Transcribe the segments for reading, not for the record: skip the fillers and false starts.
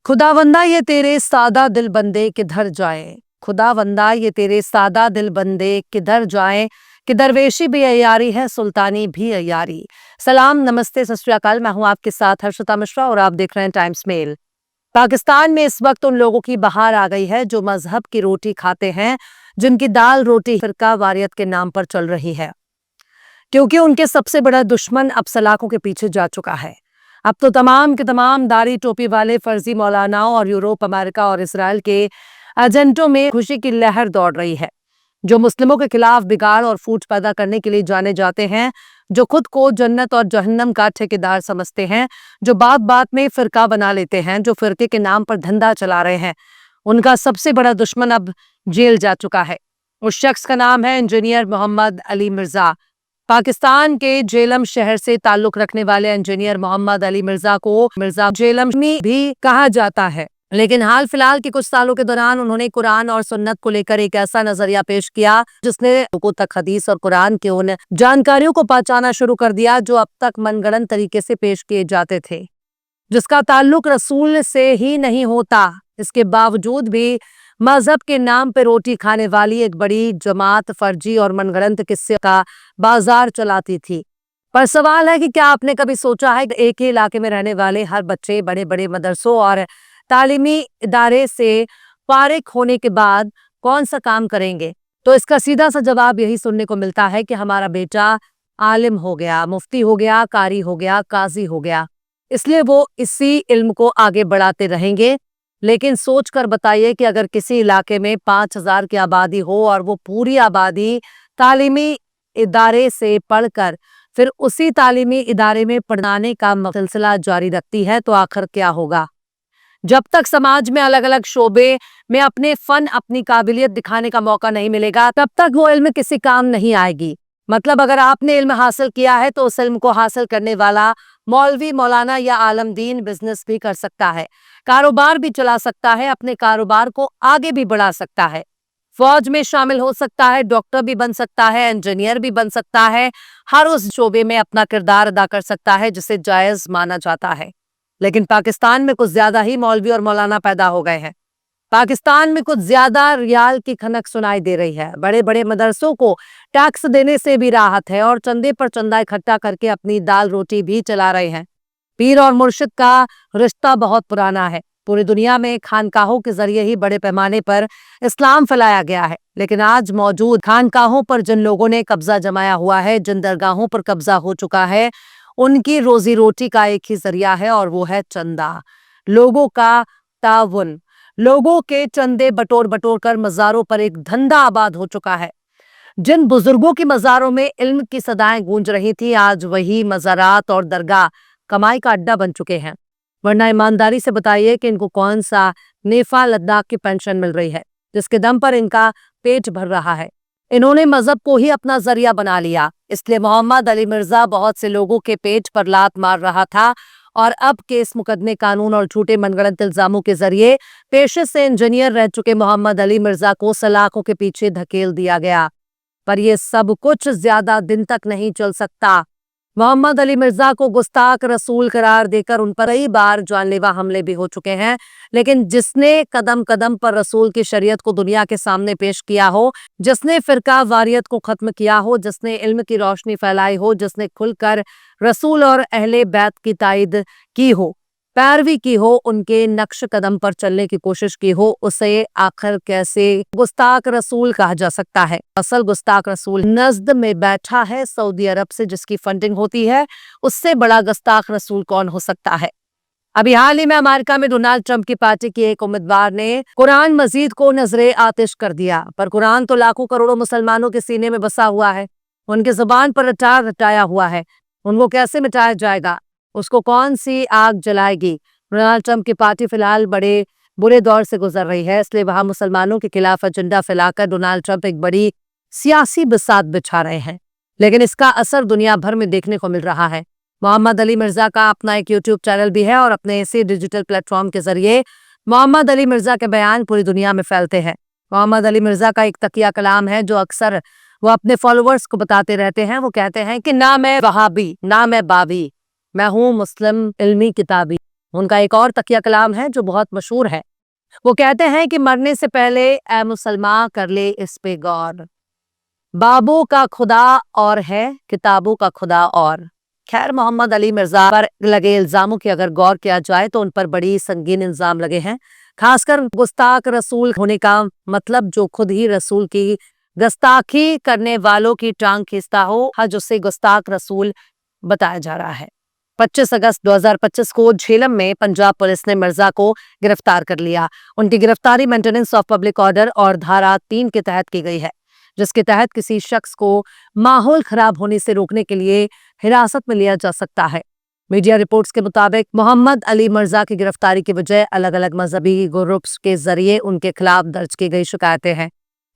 खुदावंदा ये तेरे सादा दिल बंदे किधर जाए, खुदावंदा ये तेरे सादा दिल बंदे किधर जाए, कि दरवेशी भी अय्यारी है सुल्तानी भी अय्यारी। सलाम, नमस्ते, सत श्री अकाल। मैं हूं आपके साथ हर्षिता मिश्रा और आप देख रहे हैं टाइम्स मेल। पाकिस्तान में इस वक्त उन लोगों की बहार आ गई है जो मजहब की रोटी खाते हैं, जिनकी दाल रोटी फिरका वारियत के नाम पर चल रही है, क्योंकि उनके सबसे बड़ा दुश्मन अब सलाखों के पीछे जा चुका है। अब तो तमाम के तमाम दाढ़ी टोपी वाले फर्जी मौलानाओं और यूरोप, अमेरिका और इसराइल के एजेंटों में खुशी की लहर दौड़ रही है, जो मुस्लिमों के खिलाफ बिगाड़ और फूट पैदा करने के लिए जाने जाते हैं, जो खुद को जन्नत और जहन्नम का ठेकेदार समझते हैं, जो बात बात में फिरका बना लेते हैं, जो फिरके के नाम पर धंधा चला रहे हैं। उनका सबसे बड़ा दुश्मन अब जेल जा चुका है। उस शख्स का नाम है इंजीनियर मोहम्मद अली मिर्जा। पाकिस्तान के जेलम शहर से ताल्लुक रखने वाले इंजीनियर मोहम्मद अली मिर्जा को मिर्जा जेलमी भी कहा जाता है, लेकिन हाल फिलहाल के कुछ सालों के दौरान उन्होंने कुरान और सुन्नत को लेकर एक ऐसा नजरिया पेश किया जिसने लोगों तक हदीस और कुरान के उन जानकारियों को पहुंचाना शुरू कर दिया जो अब तक मनगढ़ंत तरीके से पेश किए जाते थे, जिसका ताल्लुक रसूल से ही नहीं होता। इसके बावजूद भी मजहब के नाम पे रोटी खाने वाली एक बड़ी जमात फर्जी और मनगढ़ंत किस्से का बाजार चलाती थी। पर सवाल है कि क्या आपने कभी सोचा है कि एक ही इलाके में रहने वाले हर बच्चे बड़े बड़े मदरसों और तालीमी इदारे से फारिग होने के बाद कौन सा काम करेंगे? तो इसका सीधा सा जवाब यही सुनने को मिलता है कि हमारा बेटा आलिम हो गया, मुफ्ती हो गया, कारी हो गया, काजी हो गया, इसलिए वो इसी इल्म को आगे बढ़ाते रहेंगे। लेकिन सोच कर बताइए कि अगर किसी इलाके में 5000 की आबादी हो और वो पूरी आबादी तालीमी इदारे से पढ़कर फिर उसी तालीमी इदारे में पढ़ाने का सिलसिला जारी रखती है, तो आखिर क्या होगा? जब तक समाज में अलग अलग शोबे में अपने फन, अपनी काबिलियत दिखाने का मौका नहीं मिलेगा, तब तक वो इल्म किसी काम नहीं आएगी। मतलब अगर आपने इल्म हासिल किया है तो उस इल्म को हासिल करने वाला मौलवी, मौलाना या आलमदीन बिजनेस भी कर सकता है, कारोबार भी चला सकता है, अपने कारोबार को आगे भी बढ़ा सकता है, फौज में शामिल हो सकता है, डॉक्टर भी बन सकता है, इंजीनियर भी बन सकता है, हर उस शोबे में अपना किरदार अदा कर सकता है जिसे जायज माना जाता है। लेकिन पाकिस्तान में कुछ ज्यादा ही मौलवी और मौलाना पैदा हो गए हैं। पाकिस्तान में कुछ ज्यादा रियाल की खनक सुनाई दे रही है। बड़े बड़े मदरसों को टैक्स देने से भी राहत है और चंदे पर चंदा इकट्ठा करके अपनी दाल रोटी भी चला रहे हैं। पीर और मुर्शिद का रिश्ता बहुत पुराना है। पूरी दुनिया में खानकाहों के जरिए ही बड़े पैमाने पर इस्लाम फैलाया गया है, लेकिन आज मौजूद खानकाहों पर जिन लोगों ने कब्जा जमाया हुआ है, जिन दरगाहों पर कब्जा हो चुका है, उनकी रोजी रोटी का एक ही जरिया है और वो है चंदा, लोगों का ताउन। लोगों के चंदे बटोर बटोर कर मज़ारों पर एक धंधा आबाद हो चुका है। जिन बुजुर्गों की मज़ारों में इल्म की सदाएं गूंज रही थी, आज वही मज़ारात और दरगाह कमाई का अड्डा बन चुके हैं। वरना ईमानदारी से बताइए कि इनको कौन सा नेफा लद्दाख की पेंशन मिल रही है जिसके दम पर इनका पेट भर रहा है? इन्होंने मजहब को ही अपना जरिया बना लिया, इसलिए मोहम्मद अली मिर्जा बहुत से लोगों के पेट पर लात मार रहा था और अब केस, मुकदमे, कानून और झूठे मनगढ़ंत इल्जामों के जरिए पेशे से इंजीनियर रह चुके मोहम्मद अली मिर्जा को सलाखों के पीछे धकेल दिया गया। पर यह सब कुछ ज्यादा दिन तक नहीं चल सकता। मोहम्मद अली मिर्जा को गुस्ताख रसूल करार देकर उन पर कई बार जानलेवा हमले भी हो चुके हैं, लेकिन जिसने कदम कदम पर रसूल की शरीयत को दुनिया के सामने पेश किया हो, जिसने फिरका वारियत को खत्म किया हो, जिसने इल्म की रोशनी फैलाई हो, जिसने खुलकर रसूल और अहले बैत की तायद की हो, पैरवी की हो, उनके नक्श कदम पर चलने की कोशिश की हो, उसे आखिर कैसे गुस्ताख रसूल कहा जा सकता है? असल गुस्ताख रसूल नज्द में बैठा है सऊदी अरब से जिसकी फंडिंग होती है। उससे बड़ा गुस्ताख रसूल कौन हो सकता है? अभी हाल ही में अमेरिका में डोनाल्ड ट्रंप की पार्टी की एक उम्मीदवार ने कुरान मजीद को नजरे आतिश कर दिया। पर कुरान तो लाखों करोड़ों मुसलमानों के सीने में बसा हुआ है, उनके जुबान पर रटाया हुआ है। उनको कैसे मिटाया जाएगा? उसको कौन सी आग जलाएगी? डोनाल्ड ट्रंप की पार्टी फिलहाल बड़े बुरे दौर से गुजर रही है, इसलिए वहां मुसलमानों के खिलाफ एजेंडा फैलाकर डोनाल्ड ट्रंप एक बड़ी सियासी बिसात बिछा रहे हैं, लेकिन इसका असर दुनिया भर में देखने को मिल रहा है। मोहम्मद अली मिर्जा का अपना एक यूट्यूब चैनल भी है और अपने इसी डिजिटल प्लेटफॉर्म के जरिए मोहम्मद अली मिर्जा के बयान पूरी दुनिया में फैलते हैं। मोहम्मद अली मिर्जा का एक तकिया कलाम है जो अक्सर वो अपने फॉलोअर्स को बताते रहते हैं। वो कहते हैं कि ना मैं वहाबी, ना मैं बाबी, मैं हूँ मुस्लिम इल्मी किताबी। उनका एक और तकिया कलाम है जो बहुत मशहूर है। वो कहते हैं कि मरने से पहले ए मुसलमान कर ले इस पे गौर, बाबों का खुदा और है किताबों का खुदा और। खैर, मोहम्मद अली मिर्जा पर लगे इल्जामों की अगर गौर किया जाए तो उन पर बड़ी संगीन इल्जाम लगे हैं। खासकर गुस्ताख रसूल होने का मतलब जो खुद ही रसूल की गुस्ताखी करने वालों की टांग खींचता हो, हज उसे गुस्ताख रसूल बताया जा रहा है। 25 अगस्त 2025 को झेलम में पंजाब पुलिस ने मिर्जा को गिरफ्तार कर लिया। उनकी गिरफ्तारी मेंटेनेंस ऑफ पब्लिक ऑर्डर और धारा 3 के तहत की गई है, जिसके तहत किसी शख्स को माहौल खराब होने से रोकने के लिए हिरासत में लिया जा सकता है। मीडिया रिपोर्ट्स के मुताबिक मोहम्मद अली मिर्जा की गिरफ्तारी की वजह अलग अलग मजहबी ग्रुप्स के जरिए उनके खिलाफ दर्ज की गई शिकायतें हैं।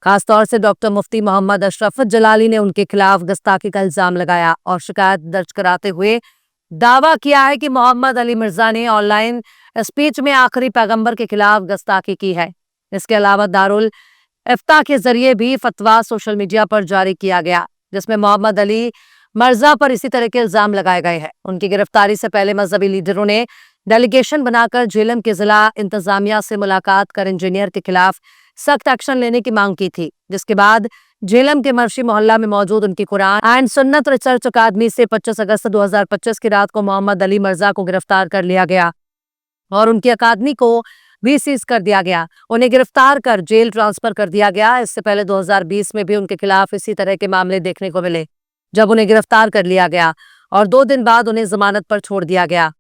खासतौर से डॉक्टर मुफ्ती मोहम्मद अशरफ जलाली ने उनके खिलाफ गुस्ताखी का इल्जाम लगाया और शिकायत दर्ज कराते हुए दावा किया है कि मोहम्मद अली मिर्जा ने ऑनलाइन स्पीच में आखिरी पैगंबर के खिलाफ गुस्ताखी की है। इसके अलावा दारुल इफ्ता के जरिए भी फतवा सोशल मीडिया पर जारी किया गया, जिसमें मोहम्मद अली मिर्जा पर इसी तरह के इल्जाम लगाए गए हैं। उनकी गिरफ्तारी से पहले मजहबी लीडरों ने डेलीगेशन बनाकर झेलम के जिला इंतजामिया से मुलाकात कर इंजीनियर के खिलाफ सख्त एक्शन लेने की मांग की थी, जिसके बाद झेलम के मर्शी मोहल्ला में मौजूद उनकी कुरान एंड सुन्नत रिसर्च अकादमी से 25 अगस्त 2025 की रात को मोहम्मद अली मिर्जा को गिरफ्तार कर लिया गया और उनकी अकादमी को भी सीज कर दिया गया। उन्हें गिरफ्तार कर जेल ट्रांसफर कर दिया गया। इससे पहले 2020 में भी उनके खिलाफ इसी तरह के मामले देखने को मिले, जब उन्हें गिरफ्तार कर लिया गया और 2 दिन बाद उन्हें जमानत पर छोड़ दिया गया।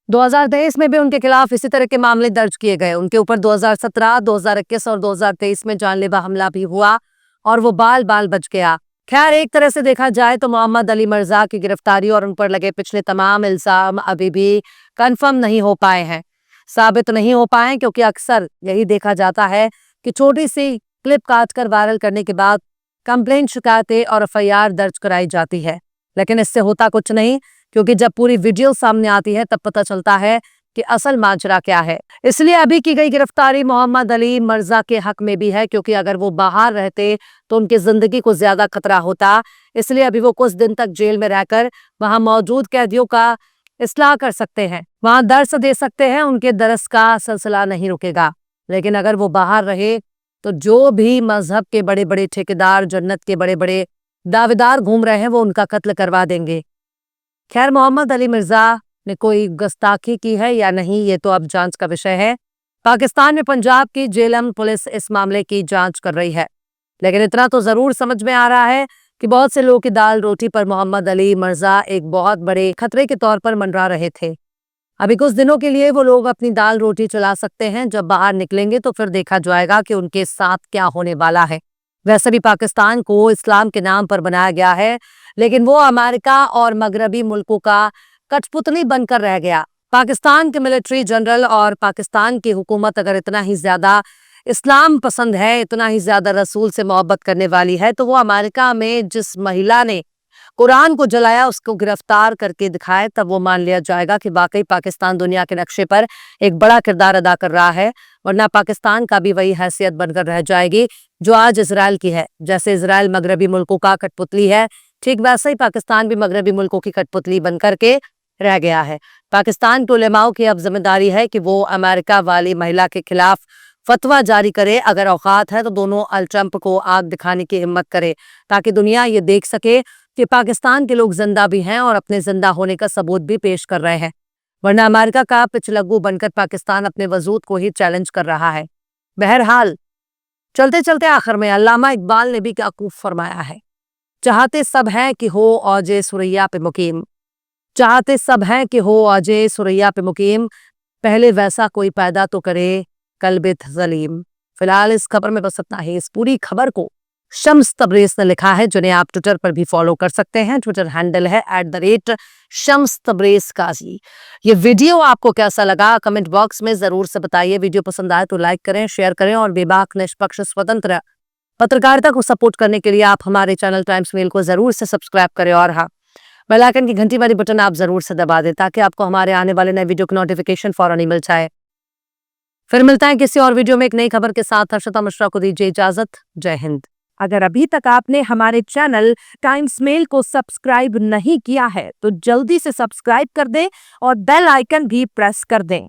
2023 में भी उनके खिलाफ इसी तरह के मामले दर्ज किए गए। उनके ऊपर 2017, 2021 और 2023 में जानलेवा हमला भी हुआ और वो बाल बाल बच गया। खैर, एक तरह से देखा जाए तो मोहम्मद अली मिर्जा की गिरफ्तारी और उन पर लगे पिछले तमाम इल्जाम अभी भी कंफर्म नहीं हो पाए हैं, साबित नहीं हो पाए, क्योंकि अक्सर यही देखा जाता है कि छोटी सी क्लिप काटकर वायरल करने के बाद कंप्लेंट, शिकायतें और एफआईआर दर्ज कराई जाती है, लेकिन इससे होता कुछ नहीं, क्योंकि जब पूरी वीडियो सामने आती है तब पता चलता है कि असल माजरा क्या है। इसलिए अभी की गई गिरफ्तारी मोहम्मद अली मिर्जा के हक में भी है, क्योंकि अगर वो बाहर रहते तो उनकी जिंदगी को ज्यादा खतरा होता। इसलिए अभी वो कुछ दिन तक जेल में रहकर वहां मौजूद कैदियों का इस्लाह कर सकते हैं, वहां दर्स दे सकते हैं, उनके दरस का सिलसिला नहीं रुकेगा। लेकिन अगर वो बाहर रहे तो जो भी मजहब के बड़े बड़े ठेकेदार, जन्नत के बड़े बड़े दावेदार घूम रहे हैं, वो उनका कत्ल करवा देंगे। खैर, मोहम्मद अली मिर्जा ने कोई गुस्ताखी की है या नहीं, ये तो अब जांच का विषय है। पाकिस्तान में पंजाब की झेलम पुलिस इस मामले की जांच कर रही है, लेकिन इतना तो जरूर समझ में आ रहा है कि बहुत से लोगों की दाल रोटी पर मोहम्मद अली मिर्जा एक बहुत बड़े खतरे के तौर पर मंडरा रहे थे। अभी कुछ दिनों के लिए वो लोग अपनी दाल रोटी चला सकते हैं, जब बाहर निकलेंगे तो फिर देखा जाएगा कि उनके साथ क्या होने वाला है। वैसे भी पाकिस्तान को इस्लाम के नाम पर बनाया गया है, लेकिन वो अमेरिका और मगरबी मुल्कों का कठपुतली बनकर रह गया। पाकिस्तान के मिलिट्री जनरल और पाकिस्तान की हुकूमत अगर इतना ही ज्यादा इस्लाम पसंद है, इतना ही ज्यादा रसूल से मोहब्बत करने वाली है, तो वो अमेरिका में जिस महिला ने कुरान को जलाया उसको गिरफ्तार करके दिखाए, तब वो मान लिया जाएगा कि वाकई पाकिस्तान दुनिया के नक्शे पर एक बड़ा किरदार अदा कर रहा है। वरना पाकिस्तान का भी वही हैसियत बनकर रह जाएगी जो आज इजराइल की है। जैसे इजराइल मगरबी मुल्कों का कठपुतली है, ठीक वैसे ही पाकिस्तान भी मगरबी मुल्कों की कठपुतली बनकर के रह गया है। पाकिस्तान के उलेमाओं की अब जिम्मेदारी है कि वो अमेरिका वाली महिला के खिलाफ फतवा जारी करे। अगर औकात है तो दोनों अल ट्रंप को आग दिखाने की हिम्मत करे, ताकि दुनिया ये देख सके कि पाकिस्तान के लोग जिंदा भी हैं और अपने जिंदा होने का सबूत भी पेश कर रहे हैं। वरना अमेरिका का पिछलग्गू बनकर पाकिस्तान अपने वजूद को ही चैलेंज कर रहा है। बहरहाल, चलते चलते आखिर में अल्लामा इकबाल ने भी क्या खूब फरमाया है, चाहते सब हैं कि हो औजे सुरैया पे मुकीम, चाहते सब हैं कि हो औजे सुरैया पे मुकीम, पहले वैसा कोई पैदा तो करे कल्बे जलीम। फिलहाल इस खबर में बस इतना ही। इस पूरी खबर को शम्स तबरेज ने लिखा है, जिन्हें आप ट्विटर पर भी फॉलो कर सकते हैं। ट्विटर हैंडल है @शम्स तबरेज काजी। ये वीडियो आपको कैसा लगा कमेंट बॉक्स में जरूर से बताइए। वीडियो पसंद आए तो लाइक करें, शेयर करें और बेबाक, निष्पक्ष, स्वतंत्र पत्रकारिता को सपोर्ट करने के लिए आप हमारे चैनल टाइम्स मेल को जरूर से सब्सक्राइब करें और हाँ, बेल आइकन की घंटी वाली बटन आप जरूर से दबा दें, ताकि आपको हमारे आने वाले नए वीडियो की नोटिफिकेशन फौरन ही मिल जाए। फिर मिलता है किसी और वीडियो में एक नई खबर के साथ। हर्षिता मिश्रा को दीजिए इजाजत। जय हिंद। اگر ابھی تک آپ نے ہمارے چینل ٹائمز میل کو سبسکرائب نہیں کیا ہے تو جلدی سے سبسکرائب کر دیں اور بیل آئیکن بھی پریس کر دیں۔